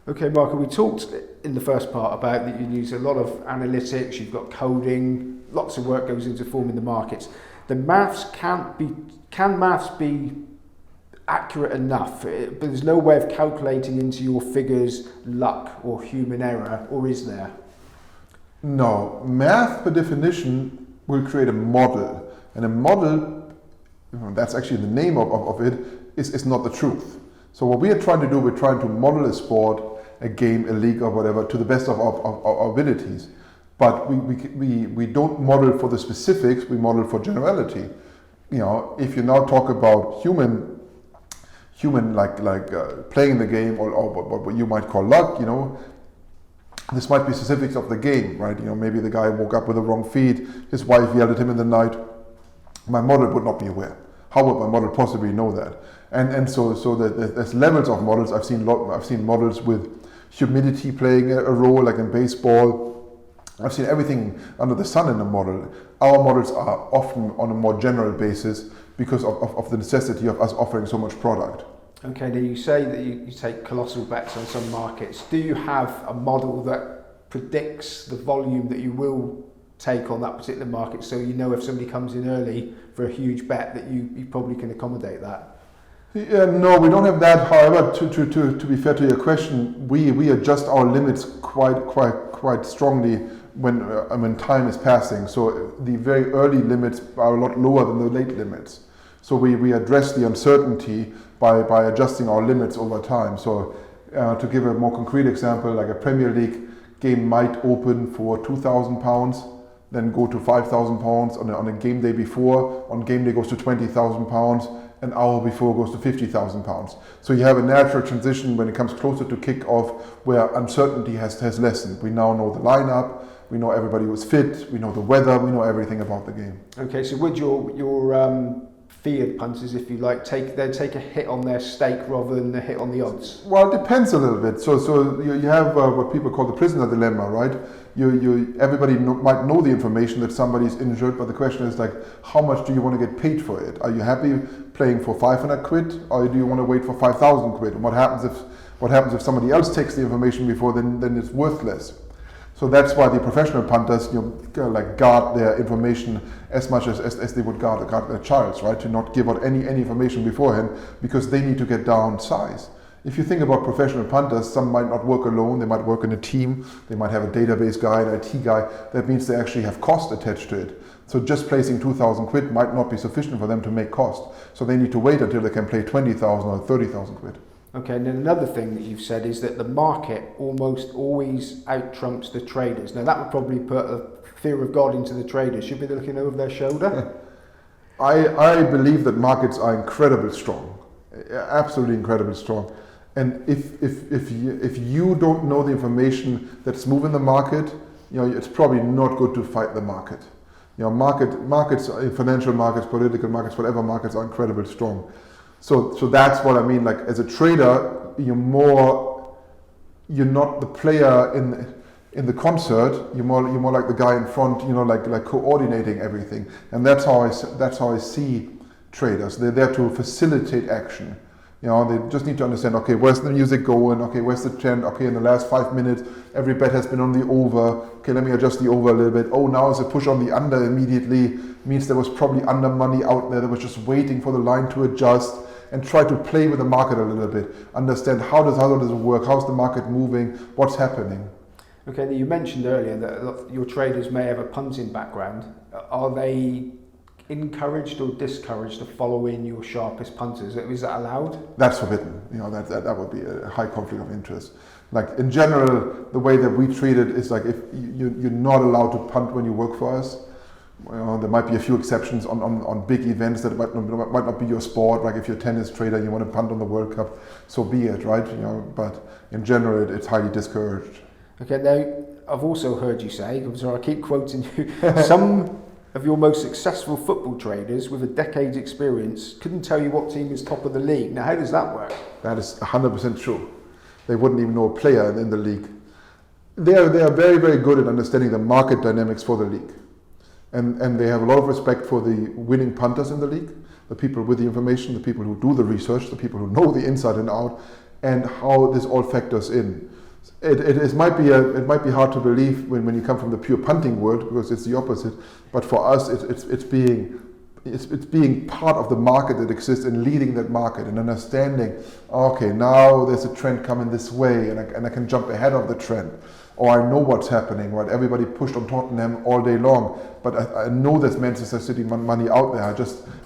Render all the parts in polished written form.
Okay, Michael, we talked in the first part about that you use a lot of analytics, you've got coding, lots of work goes into forming the markets. The maths can maths be accurate enough? But there's no way of calculating into your figures luck or human error, or is there? No, math per definition will create a model, and a model, that's actually the name of it, is not the truth. So what we are trying to do, we're trying to model a sport, a game, a league or whatever to the best of our abilities. But we don't model for the specifics, we model for generality. If you now talk about human playing the game or what you might call luck, this might be specifics of the game, right? Maybe the guy woke up with the wrong feet, his wife yelled at him in the night. My model would not be aware. How would my model possibly know that? And so there's levels of models. I've seen models with humidity playing a role, like in baseball. I've seen everything under the sun in a model. Our models are often on a more general basis because of the necessity of us offering so much product. Okay, now you say that you take colossal bets on some markets. Do you have a model that predicts the volume that you will take on that particular market, so you know if somebody comes in early for a huge bet that you probably can accommodate that? Yeah, no, we don't have that. However, to be fair to your question, we adjust our limits quite strongly when time is passing. So the very early limits are a lot lower than the late limits. So we address the uncertainty by adjusting our limits over time. So to give a more concrete example, like a Premier League game might open for £2,000, then go to £5,000 on a game day before. On game day goes to £20,000. An hour before goes to £50,000. So you have a natural transition when it comes closer to kick-off where uncertainty has lessened. We now know the lineup, we know everybody who's fit, we know the weather, we know everything about the game. Okay, so would your feared punters, if you like, take a hit on their stake rather than a hit on the odds? Well, it depends a little bit. So you have what people call the prisoner dilemma, right? Everybody might know the information that somebody's injured, but the question is like, how much do you want to get paid for it? Are you happy playing for 500 quid, or do you want to wait for 5,000 quid? And what happens if somebody else takes the information before? Then it's worthless. So that's why the professional punters, guard their information as much as they would guard their child's, right? To not give out any information beforehand, because they need to get down size. If you think about professional punters, some might not work alone, they might work in a team, they might have a database guy, an IT guy. That means they actually have cost attached to it. So just placing 2,000 quid might not be sufficient for them to make cost. So they need to wait until they can play 20,000 or 30,000 quid. Okay, and then another thing that you've said is that the market almost always out-trumps the traders. Now that would probably put a fear of God into the traders. Should be looking over their shoulder? I believe that markets are incredibly strong, absolutely incredibly strong. And if you don't know the information that's moving the market, it's probably not good to fight the market. Markets, financial markets, political markets, whatever markets are incredibly strong. So that's what I mean. Like as a trader, you're not the player in the concert. You're more like the guy in front. Like coordinating everything. And that's how I see traders. They're there to facilitate action. They just need to understand, okay, where's the music going? Okay, where's the trend? Okay, in the last 5 minutes, every bet has been on the over. Okay, let me adjust the over a little bit. Oh, now it's a push on the under immediately. Means there was probably under money out there that was just waiting for the line to adjust, and try to play with the market a little bit. Understand how does it work? How's the market moving? What's happening? Okay, you mentioned earlier that your traders may have a punting background. Are they encouraged or discouraged to follow in your sharpest punters? Is that allowed? That's forbidden. That would be a high conflict of interest. Like in general, the way that we treat it is like if you're not allowed to punt when you work for us. There might be a few exceptions on big events that might not be your sport. Like if you're a tennis trader and you want to punt on the World Cup, so be it, right? But in general, it's highly discouraged. Okay, now I've also heard you say, so I keep quoting you, some of your most successful football traders with a decade's experience couldn't tell you what team is top of the league. Now, how does that work? That is 100% true. They wouldn't even know a player in the league. They are very, very good at understanding the market dynamics for the league. And they have a lot of respect for the winning punters in the league, the people with the information, the people who do the research, the people who know the inside and out, and how this all factors in. It might be hard to believe when you come from the pure punting world, because it's the opposite. But for us, it's being part of the market that exists and leading that market and understanding. Okay, now there's a trend coming this way, and I can jump ahead of the trend, or I know what's happening. Right? Everybody pushed on Tottenham all day long, but I know there's Manchester City money out there.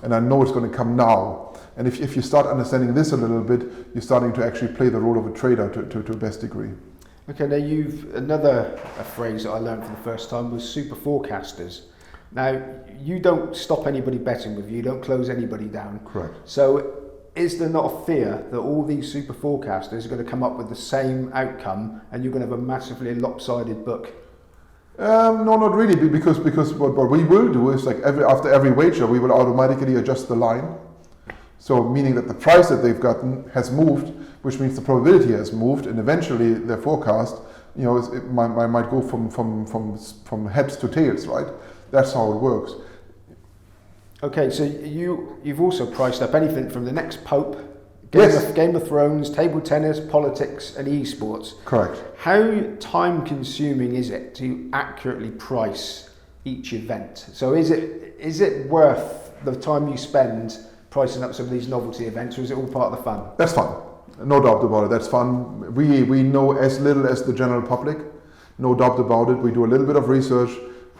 And I know it's going to come now. And if you start understanding this a little bit, you're starting to actually play the role of a trader to a best degree. Okay, now another phrase that I learned for the first time was super forecasters. Now, you don't stop anybody betting with you, don't close anybody down. Correct. So is there not a fear that all these super forecasters are going to come up with the same outcome and you're going to have a massively lopsided book? No, not really, because what we will do is, like, after every wager, we will automatically adjust the line. So meaning that the price that they've gotten has moved, which means the probability has moved, and eventually their forecast, might go from heads to tails, right? That's how it works. Okay, so you've also priced up anything from the next Pope, Game of Thrones, table tennis, politics, and eSports. Correct. How time consuming is it to accurately price each event? So is it worth the time you spend pricing up some of these novelty events, or is it all part of the fun? That's fun. No doubt about it. That's fun. We know as little as the general public. No doubt about it. We do a little bit of research.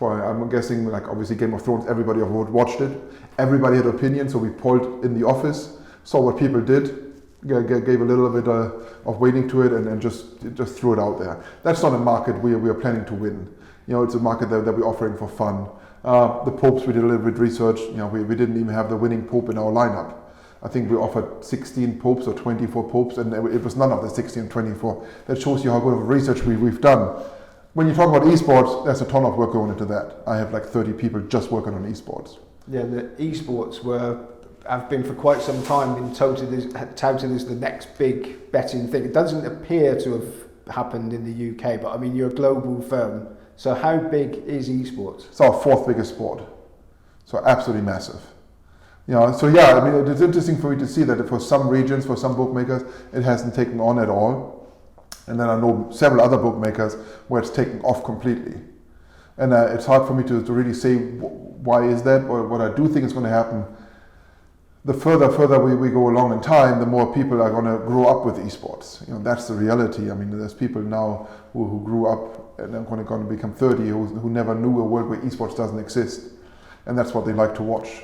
I'm guessing, like, obviously Game of Thrones, everybody watched it. Everybody had opinions, so we polled in the office, saw what people did, gave a little bit of weighting to it, and just threw it out there. That's not a market we are planning to win. It's a market that we're offering for fun. The popes, we did a little bit of research. We didn't even have the winning pope in our lineup. I think we offered 16 popes or 24 popes, and it was none of the 16 and 24. That shows you how good of research we've done. When you talk about esports, there's a ton of work going into that. I have like 30 people just working on esports. Yeah, the esports have been for quite some time been touted as the next big betting thing. It doesn't appear to have happened in the UK, but I mean, you're a global firm. So how big is esports? It's our fourth biggest sport. So absolutely massive. So yeah, I mean, it's interesting for me to see that for some regions, for some bookmakers, it hasn't taken on at all. And then I know several other bookmakers where it's taken off completely. And it's hard for me to really say why is that, or what I do think is going to happen. The further we go along in time, the more people are going to grow up with esports. That's the reality. I mean, there's people now who grew up and are going to become 30 who never knew a world where esports doesn't exist. And that's what they like to watch.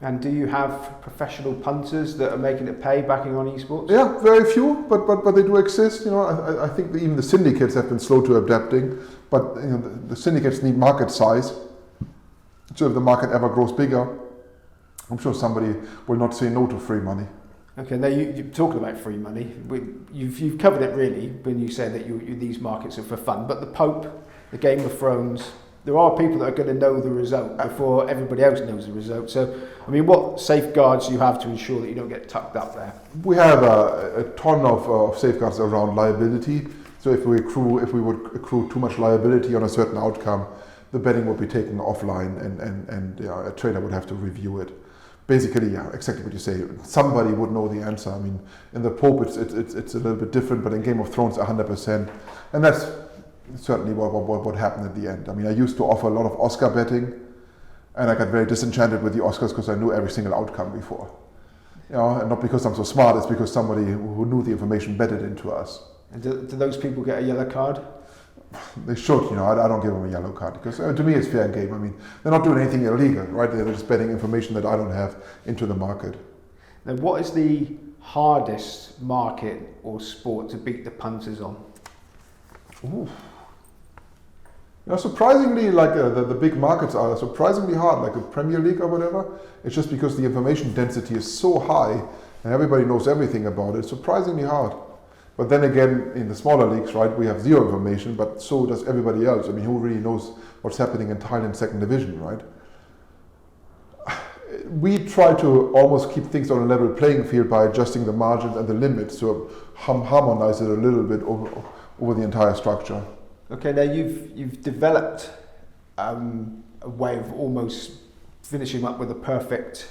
And do you have professional punters that are making it pay backing on esports? Yeah, very few, but they do exist. I think even the syndicates have been slow to adapting, but the syndicates need market size. So if the market ever grows bigger, I'm sure somebody will not say no to free money. Okay, now you're talking about free money. You've covered it really when you say that these markets are for fun. But the Pope, the Game of Thrones, there are people that are going to know the result before everybody else knows the result. So, I mean, what safeguards do you have to ensure that you don't get tucked up there? We have a ton of safeguards around liability. So if we would accrue too much liability on a certain outcome, the betting would be taken offline, and a trader would have to review it. Basically, yeah, exactly what you say. Somebody would know the answer. I mean, in the Pope, it's a little bit different, but in Game of Thrones, 100%, and that's certainly what happened at the end. I mean, I used to offer a lot of Oscar betting, and I got very disenchanted with the Oscars because I knew every single outcome before. And not because I'm so smart, it's because somebody who knew the information betted into us. And do those people get a yellow card? They should, I don't give them a yellow card because to me it's fair game. I mean, they're not doing anything illegal, right? They're just betting information that I don't have into the market. Now, what is the hardest market or sport to beat the punters on? Ooh. Surprisingly, like the big markets are surprisingly hard, like a Premier League or whatever. It's just because the information density is so high and everybody knows everything about it. It's surprisingly hard. But then again, in the smaller leagues, right, we have zero information, but so does everybody else. I mean, who really knows what's happening in Thailand second division, right? We try to almost keep things on a level playing field by adjusting the margins and the limits to harmonize it a little bit over the entire structure. Okay, now you've developed a way of almost finishing up with the perfect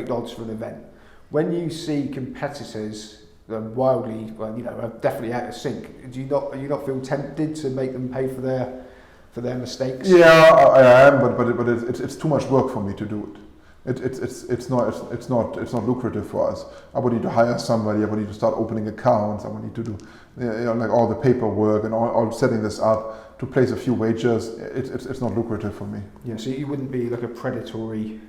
odds for an event. When you see competitors wildly, well, are definitely out of sync. Do you not feel tempted to make them pay for their mistakes? Yeah, I am, but it's too much work for me to do it. It's not lucrative for us. I would need to hire somebody. I would need to start opening accounts. I would need to do like all the paperwork and all setting this up to place a few wagers. It's not lucrative for me. Yeah, so you wouldn't be like a predatory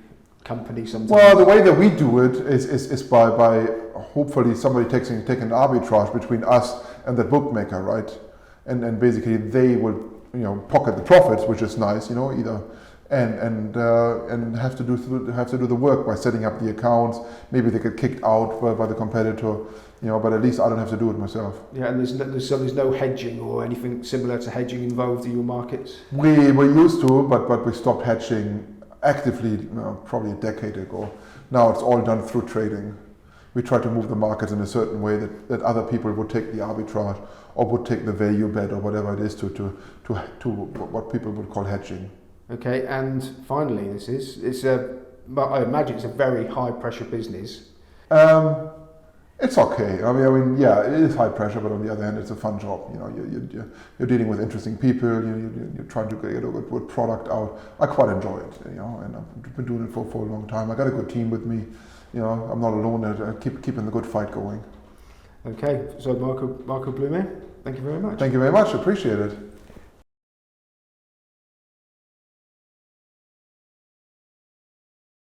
company sometimes. Well, the way that we do it is by hopefully somebody taking an arbitrage between us and the bookmaker, right? And basically they will pocket the profits, which is nice, either. And have to do the work by setting up the accounts. Maybe they get kicked out by the competitor, but at least I don't have to do it myself. Yeah, and there's no hedging or anything similar to hedging involved in your markets? We used to, but we stopped hedging actively probably a decade ago. Now it's all done through trading. We try to move the markets in a certain way that other people would take the arbitrage or would take the value bet or whatever it is to what people would call hedging. Okay, and finally, I imagine it's a very high pressure business. It's okay. I mean, yeah, it is high pressure, but on the other hand, it's a fun job. You're dealing with interesting people. You're trying to get a good product out. I quite enjoy it. And I've been doing it for a long time. I got a good team with me. I'm not alone. Keeping the good fight going. Okay, so Marco BLUME, thank you very much. Thank you very much. Appreciate it.